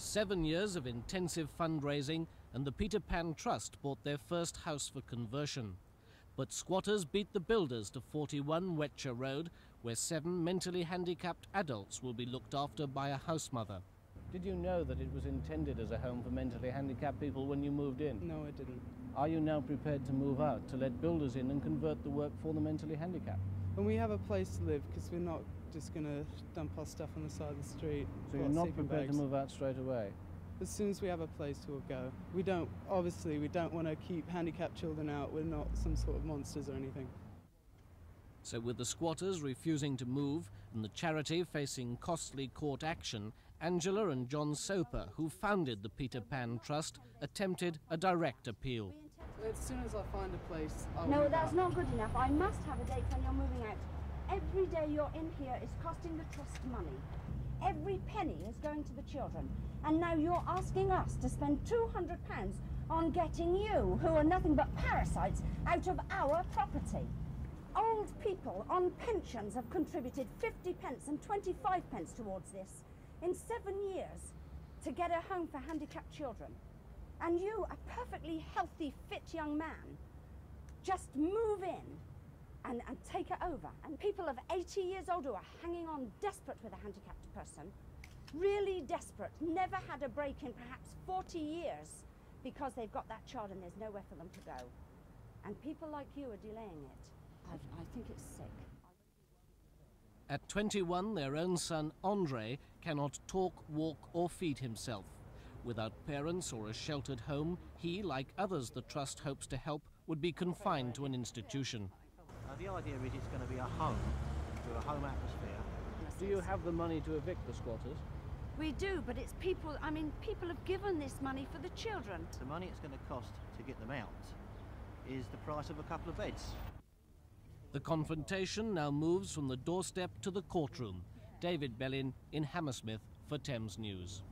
7 years of intensive fundraising and the Peter Pan Trust bought their first house for conversion. But squatters beat the builders to 41 Wetcher Road, where 7 mentally handicapped adults will be looked after by a house mother. Did you know that it was intended as a home for mentally handicapped people when you moved in? No, I didn't. Are you now prepared to move out, to let builders in and convert the work for the mentally handicapped? And we have a place to live, because we're not just going to dump our stuff on the side of the street. So you're not prepared to move out straight away? As soon as we have a place, we'll go. We don't want to keep handicapped children out. We're not some sort of monsters or anything. So with the squatters refusing to move and the charity facing costly court action, Angela and John Soper, who founded the Peter Pan Trust, attempted a direct appeal. As soon as I find a place, I'll No, that's not good enough. I must have a date when you're moving out. Every day you're in here is costing the trust money. Every penny is going to the children. And now you're asking us to spend £200 on getting you, who are nothing but parasites, out of our property. Old people on pensions have contributed 50 pence and 25 pence towards this in 7 years to get a home for handicapped children. And you, a perfectly healthy, fit young man, just move in and take it over. And people of 80 years old who are hanging on desperate with a handicapped person, really desperate, never had a break in perhaps 40 years because they've got that child and there's nowhere for them to go. And people like you are delaying it. I think it's sick. At 21, their own son, Andre, cannot talk, walk or feed himself. Without parents or a sheltered home, he, like others the Trust hopes to help, would be confined to an institution. The idea is it's going to be a home, with a home atmosphere. Do you have the money to evict the squatters? We do, but it's people, I mean, people have given this money for the children. The money it's going to cost to get them out is the price of a couple of beds. The confrontation now moves from the doorstep to the courtroom. David Bellin in Hammersmith for Thames News.